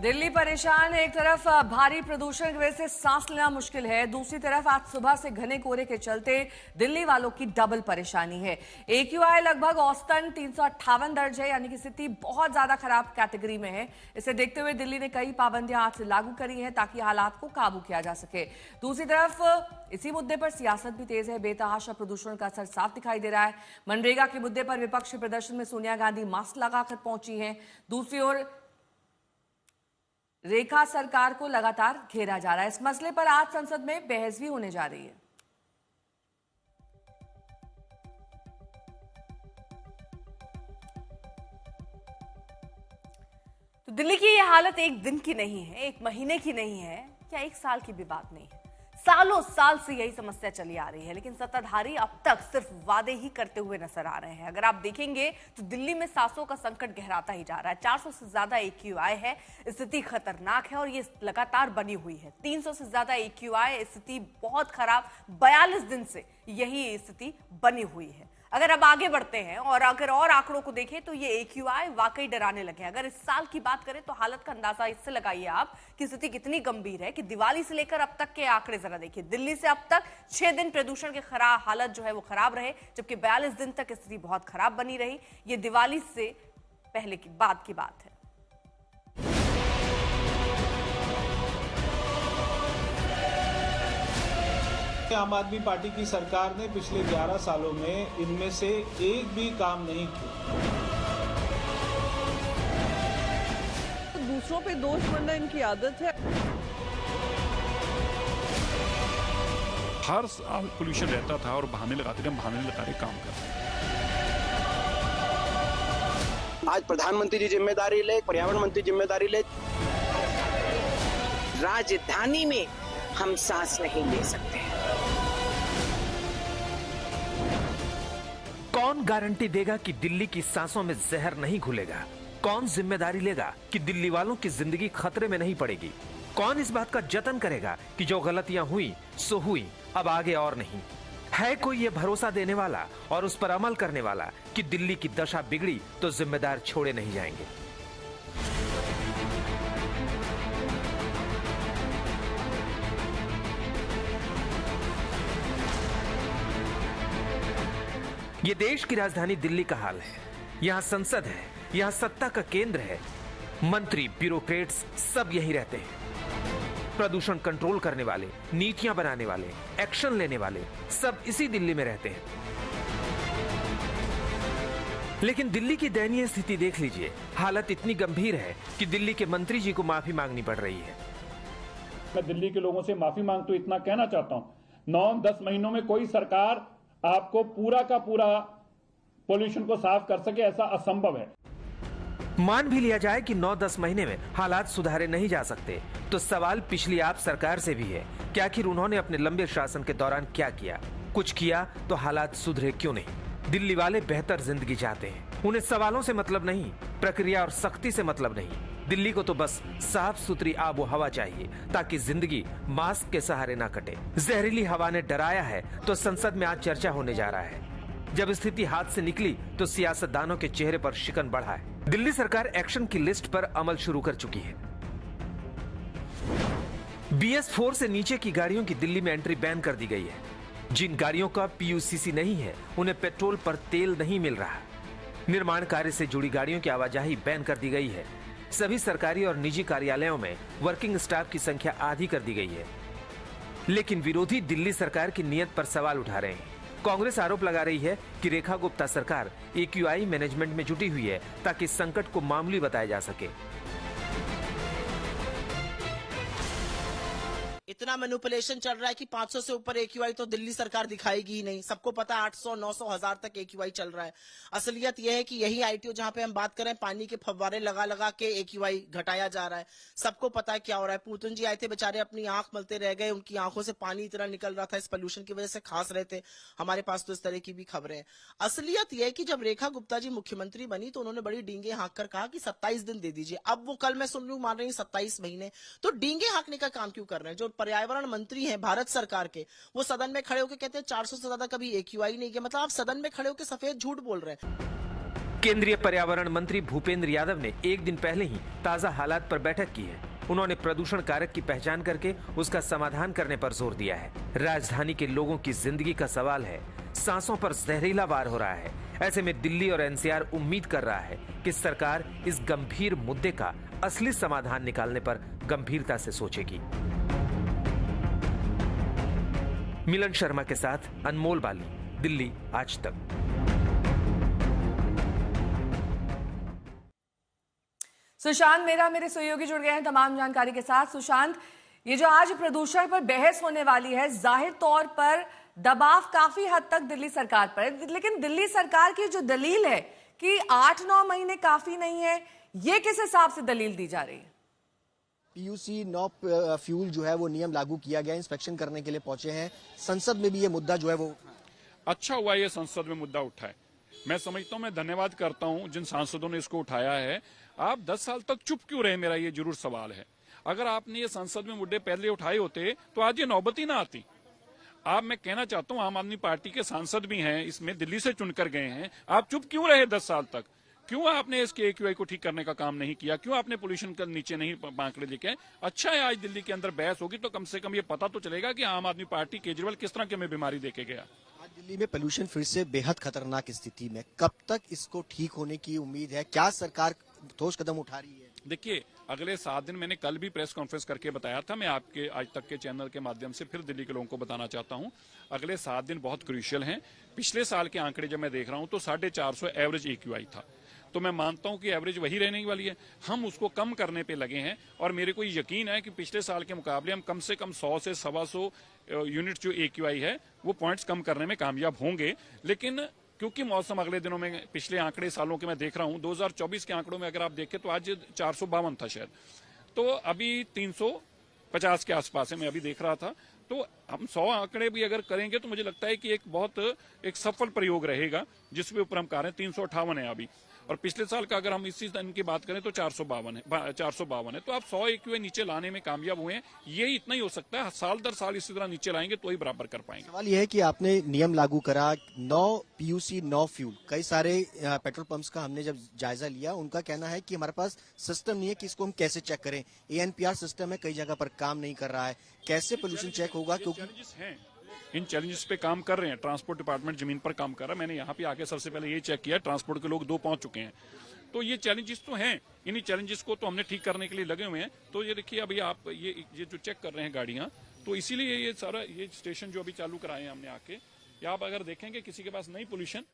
दिल्ली परेशान है। एक तरफ भारी प्रदूषण की वजह से सांस लेना मुश्किल है, दूसरी तरफ आज सुबह से घने कोहरे के चलते दिल्ली वालों की डबल परेशानी है। AQI लगभग औसतन 358 दर्ज है, यानी कि स्थिति बहुत ज्यादा खराब कैटेगरी में है। इसे देखते हुए दिल्ली ने कई पाबंदियां आज से लागू करी हैं ताकि हालात को काबू किया जा सके। दूसरी तरफ इसी मुद्दे पर सियासत भी तेज है। बेतहाशा प्रदूषण का असर साफ दिखाई दे रहा है। मनरेगा के मुद्दे पर विपक्षी प्रदर्शन में सोनिया गांधी मास्क लगाकर पहुंची हैं। दूसरी ओर रेखा सरकार को लगातार घेरा जा रहा है। इस मसले पर आज संसद में बहस भी होने जा रही है। तो दिल्ली की यह हालत एक दिन की नहीं है, एक महीने की नहीं है, या एक साल की भी बात नहीं है। सालों साल से यही समस्या चली आ रही है, लेकिन सत्ताधारी अब तक सिर्फ वादे ही करते हुए नजर आ रहे हैं। अगर आप देखेंगे तो दिल्ली में सांसों का संकट गहराता ही जा रहा है। 400 से ज्यादा AQI है, स्थिति खतरनाक है और ये लगातार बनी हुई है। 300 से ज्यादा AQI, स्थिति बहुत खराब। 42 दिन से यही स्थिति बनी हुई है। अगर अब आगे बढ़ते हैं और अगर और आंकड़ों को देखें तो ये AQI वाकई डराने लगे हैं। अगर इस साल की बात करें तो हालत का अंदाजा इससे लगाइए आप कि स्थिति कितनी गंभीर है कि दिवाली से लेकर अब तक के आंकड़े जरा देखिए। दिल्ली से अब तक 6 दिन प्रदूषण के खराब हालत जो है वो खराब रहे, जबकि 42 दिन तक स्थिति बहुत खराब बनी रही। ये दिवाली से पहले की बात है। आम आदमी पार्टी की सरकार ने पिछले 11 सालों में इनमें से एक भी काम नहीं किया। तो दूसरों पे दोष मढ़ना इनकी आदत है। हर साल पोल्यूशन रहता था और बहाने लगाते थे, बहाने लगा के काम करते। आज प्रधानमंत्री जी जिम्मेदारी ले, पर्यावरण मंत्री जिम्मेदारी ले। राजधानी में हम सांस नहीं ले सकते। कौन गारंटी देगा कि दिल्ली की सांसों में जहर नहीं घुलेगा? कौन जिम्मेदारी लेगा कि दिल्ली वालों की जिंदगी खतरे में नहीं पड़ेगी? कौन इस बात का जतन करेगा कि जो गलतियां हुई सो हुई, अब आगे और नहीं? है कोई ये भरोसा देने वाला और उस पर अमल करने वाला कि दिल्ली की दशा बिगड़ी तो जिम्मेदार छोड़े नहीं जाएंगे? ये देश की राजधानी दिल्ली का हाल है। यहां संसद है, यहां सत्ता का केंद्र है। मंत्री, ब्यूरोक्रेट्स सब यहीं रहते हैं। प्रदूषण कंट्रोल करने वाले, नीतियां बनाने वाले, एक्शन लेने वाले सब इसी दिल्ली में रहते हैं। लेकिन दिल्ली की दयनीय स्थिति देख लीजिए। हालत इतनी गंभीर है कि दिल्ली के मंत्री जी को माफी मांगनी पड़ रही है। मैं दिल्ली के लोगों से माफी मांगता हूं, इतना कहना चाहता हूं, 9-10 महीनों में कोई सरकार आपको पूरा का पूरा पोल्यूशन को साफ कर सके, ऐसा असंभव है। मान भी लिया जाए कि 9-10 महीने में हालात सुधारे नहीं जा सकते, तो सवाल पिछली आप सरकार से भी है कि आखिर उन्होंने अपने लंबे शासन के दौरान क्या किया? कुछ किया तो हालात सुधरे क्यों नहीं? दिल्ली वाले बेहतर जिंदगी चाहते हैं। उन्हें सवालों से मतलब नहीं, प्रक्रिया और सख्ती से मतलब नहीं। दिल्ली को तो बस साफ सुथरी आबो हवा चाहिए ताकि जिंदगी मास्क के सहारे ना कटे। जहरीली हवा ने डराया है तो संसद में आज चर्चा होने जा रहा है। जब स्थिति हाथ से निकली तो सियासतदानों के चेहरे पर शिकन बढ़ा है। दिल्ली सरकार एक्शन की लिस्ट पर अमल शुरू कर चुकी है। BS4 से नीचे की गाड़ियों की दिल्ली में एंट्री बैन कर दी गई है। जिन गाड़ियों का PUCC नहीं है उन्हें पेट्रोल पर तेल नहीं मिल रहा। निर्माण कार्य से जुड़ी गाड़ियों की आवाजाही बैन कर दी गई है। सभी सरकारी और निजी कार्यालयों में वर्किंग स्टाफ की संख्या आधी कर दी गई है। लेकिन विरोधी दिल्ली सरकार की नीयत पर सवाल उठा रहे हैं। कांग्रेस आरोप लगा रही है कि रेखा गुप्ता सरकार AQI मैनेजमेंट में जुटी हुई है ताकि संकट को मामूली बताया जा सके। इतना मैनिपुलेशन चल रहा है कि 500 से ऊपर AQI तो दिल्ली सरकार दिखाएगी ही नहीं। सबको पता 800, 900, 1000 तक AQI चल रहा है। असलियत यह है कि यही ITO जहां पे हम बात करें, पानी के फव्वारे लगा लगा के AQI घटाया जा रहा है। सबको पता है क्या हो रहा है। पूतन जी आए थे बेचारे, अपनी आंख मलते रह गए, उनकी आंखों से पानी इतना निकल रहा था, इस पोल्यूशन की वजह से खास रहे थे। हमारे पास तो इस तरह की भी खबरें हैं। असलियत यह है कि जब रेखा गुप्ता जी मुख्यमंत्री बनी तो उन्होंने बड़ी डींगे हाँक कर कहा कि 27 दिन दे दीजिए। अब वो कल मैं सुन रही हूँ मान रही 27 महीने, तो डींगे हाँकने का काम क्यों कर रहे हैं? जो पर्यावरण मंत्री हैं भारत सरकार के, वो सदन में खड़े होकर कहते हैं 400 से ज्यादा कभी AQI नहीं किया। मतलब आप सदन में खड़े होकर सफेद झूठ बोल रहे हैं। केंद्रीय पर्यावरण मंत्री भूपेंद्र यादव ने एक दिन पहले ही ताजा हालात पर बैठक की है। उन्होंने प्रदूषण कारक की पहचान करके उसका समाधान करने पर जोर दिया है। राजधानी के लोगों की जिंदगी का सवाल है, सांसों पर जहरीला वार हो रहा है। ऐसे में दिल्ली और एनसीआर उम्मीद कर रहा है कि सरकार इस गंभीर मुद्दे का असली समाधान निकालने पर गंभीरता से सोचेगी। मिलन शर्मा के साथ अनमोल बाली, दिल्ली आज तक। सुशांत मेरा मेरे सहयोगी जुड़ गए हैं तमाम जानकारी के साथ। सुशांत, ये जो आज प्रदूषण पर बहस होने वाली है, जाहिर तौर पर दबाव काफी हद तक दिल्ली सरकार पर है, लेकिन दिल्ली सरकार की जो दलील है कि 8-9 महीने काफी नहीं है, ये किस हिसाब से दलील दी जा रही है? पीयूसी नो फ्यूल जो है वो नियम लागू किया गया, इंस्पेक्शन करने के लिए पहुंचे हैं। संसद में भी ये मुद्दा जो है वो अच्छा हुआ ये संसद में मुद्दा उठा है। मैं समझता हूँ, मैं धन्यवाद करता हूँ जिन सांसदों ने इसको उठाया है। आप 10 साल तक चुप क्यों रहे, मेरा ये जरूर सवाल है। अगर आपने ये संसद में मुद्दे पहले उठाए होते तो आज ये नौबत ही ना आती। आप, मैं कहना चाहता हूँ, आम आदमी पार्टी के सांसद भी हैं, इसमें दिल्ली से चुनकर गए हैं। आप चुप क्यों रहे 10 साल तक? क्यों आपने इसके AQI को ठीक करने का काम नहीं किया? क्यों आपने पोल्यूशन का नीचे नहीं आंकड़े लेके आए? अच्छा है, आज दिल्ली के अंदर बहस होगी तो कम से कम ये पता तो चलेगा कि आम आदमी पार्टी केजरीवाल किस तरह की हमें बीमारी देके गया। आज दिल्ली में पोल्यूशन फिर से बेहद खतरनाक स्थिति में, कब तक इसको ठीक होने की उम्मीद है? क्या सरकार ठोस कदम उठा रही है? देखिए, अगले 7 दिन, मैंने कल भी प्रेस कॉन्फ्रेंस करके बताया था, मैं आपके आज तक के चैनल के माध्यम से फिर दिल्ली के लोगों को बताना चाहता हूं, अगले 7 दिन बहुत क्रूशियल हैं। पिछले साल के आंकड़े जब मैं देख रहा हूं तो 450 एवरेज AQI था, तो मैं मानता हूं कि एवरेज वही रहने वाली है। हम उसको कम करने पे लगे हैं और मेरे को यकीन है कि पिछले साल के मुकाबले हम कम से कम 100 से 125 यूनिट जो AQI है वो पॉइंट्स कम करने में कामयाब होंगे। लेकिन क्योंकि मौसम अगले दिनों में, पिछले आंकड़े सालों के मैं देख रहा हूं, 2024 के आंकड़ों में अगर आप देखें तो आज 452 था शायद, तो अभी 350 के आसपास है, मैं अभी देख रहा था। तो हम 100 आंकड़े भी अगर करेंगे तो मुझे लगता है कि एक सफल प्रयोग रहेगा, जिसके ऊपर हम कह रहे हैं 358 है अभी। और पिछले साल का अगर हम इसी दिन की बात करें तो 452 है। तो आप 100 AQI नीचे लाने में कामयाब हुए हैं। ये इतना ही हो सकता है, साल दर साल इसी तरह नीचे लाएंगे तो ही बराबर कर पाएंगे। सवाल यह है कि आपने नियम लागू करा, नो पीयूसी नो फ्यूल। कई सारे पेट्रोल पंप्स का हमने जब जायजा लिया, उनका कहना है कि हमारे पास सिस्टम नहीं है कि इसको हम कैसे चेक करें। ANPR सिस्टम है, कई जगह पर काम नहीं कर रहा है। कैसे पोल्यूशन चेक होगा? क्योंकि इन चैलेंजेस पे काम कर रहे हैं, ट्रांसपोर्ट डिपार्टमेंट जमीन पर काम कर रहा है। मैंने यहाँ पे आके सबसे पहले ये चेक किया, ट्रांसपोर्ट के लोग 2 पहुंच चुके हैं। तो ये चैलेंजेस तो हैं, इन्हीं चैलेंजेस को तो हमने ठीक करने के लिए लगे हुए हैं। तो ये देखिए, अभी आप ये जो चेक कर रहे हैं गाड़ियां, तो इसीलिए ये सारा ये स्टेशन जो अभी चालू कराए हैं हमने आके, या आप अगर देखेंगे किसी के पास नहीं पोल्यूशन।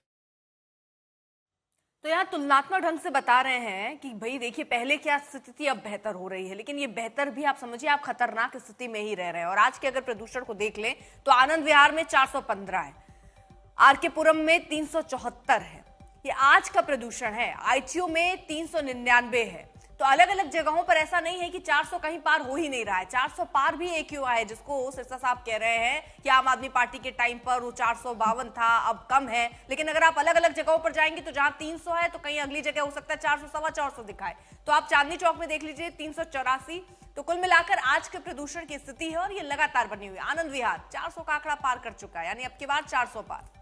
तो यहाँ तुलनात्मक ढंग से बता रहे हैं कि भाई देखिए, पहले क्या स्थिति थी, अब बेहतर हो रही है, लेकिन ये बेहतर भी आप समझिए आप खतरनाक स्थिति में ही रह रहे हैं। और आज के अगर प्रदूषण को देख लें तो आनंद विहार में 415 है, RK पुरम में 374 है, ये आज का प्रदूषण है। ITO में 399 है। तो अलग अलग जगहों पर ऐसा नहीं है कि 400 कहीं पार हो ही नहीं रहा है, 400 पार भी AQI है, जिसको सिरसा साहब कह रहे हैं कि आम आदमी पार्टी के टाइम पर वो 452 था, अब कम है। लेकिन अगर आप अलग अलग जगहों पर जाएंगे तो जहां 300 है तो कहीं अगली जगह हो सकता है 400, 450 दिखाए। तो आप चांदनी चौक में देख लीजिए 384। तो कुल मिलाकर आज के प्रदूषण की स्थिति है और ये लगातार बनी हुई। आनंद विहार 400 का आंकड़ा पार कर चुका है, यानी अब की बार 400 पार।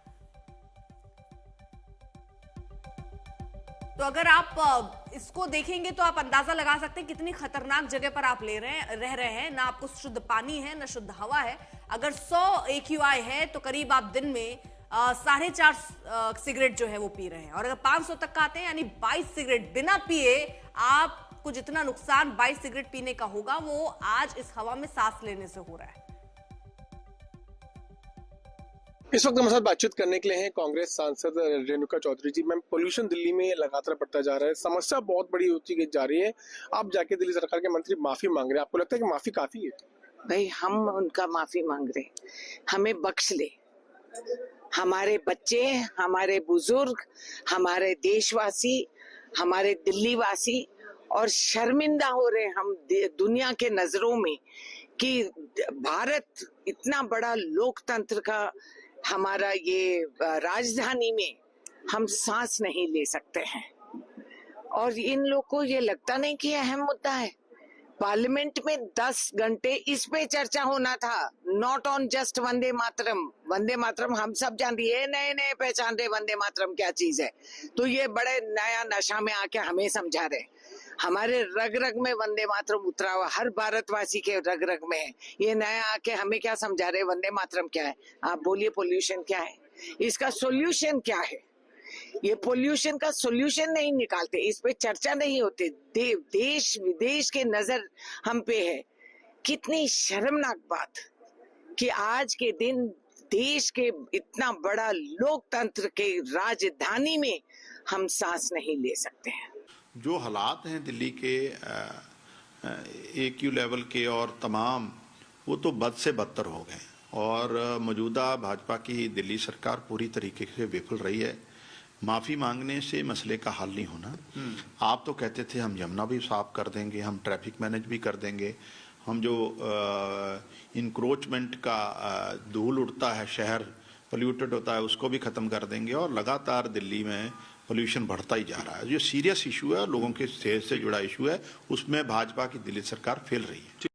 तो अगर आप इसको देखेंगे तो आप अंदाजा लगा सकते हैं कितनी खतरनाक जगह पर आप रह रहे हैं। ना आपको शुद्ध पानी है, ना शुद्ध हवा है। अगर 100 AQI है तो करीब आप दिन में 4.5 सिगरेट जो है वो पी रहे हैं। और अगर 500 तक का आते हैं, यानी 22 सिगरेट बिना पिए आपको जितना नुकसान 22 सिगरेट पीने का होगा, वो आज इस हवा में सांस लेने से हो रहा है। इस वक्त हमारे साथ बातचीत करने के लिए हैं कांग्रेस सांसद रेणुका चौधरी जी। मैम, पोल्यूशन दिल्ली में लगातार बढ़ता जा रहा है, समस्या बहुत बड़ी होती जा रही है। आप जाके दिल्ली सरकार के मंत्री माफी मांग रहे हैं, आपको लगता है कि माफी काफी है? भाई, हम उनका माफी मांग रहे, हमें बख्श ले। हमारे बच्चे, हमारे बुजुर्ग, हमारे देशवासी, हमारे दिल्ली वासी और शर्मिंदा हो रहे हम दुनिया के नजरों में कि भारत इतना बड़ा लोकतंत्र का हमारा ये राजधानी में हम सांस नहीं ले सकते हैं। और इन लोग को ये लगता नहीं कि अहम मुद्दा है। पार्लियामेंट में 10 घंटे इस पे चर्चा होना था, not on just Vande Mataram. Vande Mataram हम सब जानते हैं, नए नए पहचान रहे वंदे मातरम क्या चीज है, तो ये बड़े नया नशा में आके हमें समझा रहे। हमारे रग रग में वंदे मातरम उतरा हुआ, हर भारतवासी के रग रग में है। ये नया आके हमें क्या समझा रहे, वंदे मातरम क्या है? आप बोलिए पोल्यूशन क्या है, इसका सोल्यूशन क्या है? ये पोल्यूशन का सोल्यूशन नहीं निकालते, इस पे चर्चा नहीं होती। देश विदेश के नजर हम पे है। कितनी शर्मनाक बात कि आज के दिन देश के इतना बड़ा लोकतंत्र के राजधानी में हम सांस नहीं ले सकते हैं। जो हालात हैं दिल्ली के AQ लेवल के और तमाम, वो तो बद से बदतर हो गए और मौजूदा भाजपा की दिल्ली सरकार पूरी तरीके से विफल रही है। माफी मांगने से मसले का हल नहीं होना। आप तो कहते थे हम यमुना भी साफ कर देंगे, हम ट्रैफिक मैनेज भी कर देंगे, हम जो इंक्रोचमेंट का धूल उड़ता है, शहर पोल्यूटेड होता है, उसको भी खत्म कर देंगे। और लगातार दिल्ली में पोल्यूशन बढ़ता ही जा रहा है। जो सीरियस इशू है, लोगों के सेहत से जुड़ा इशू है, उसमें भाजपा की दिल्ली सरकार फेल रही है।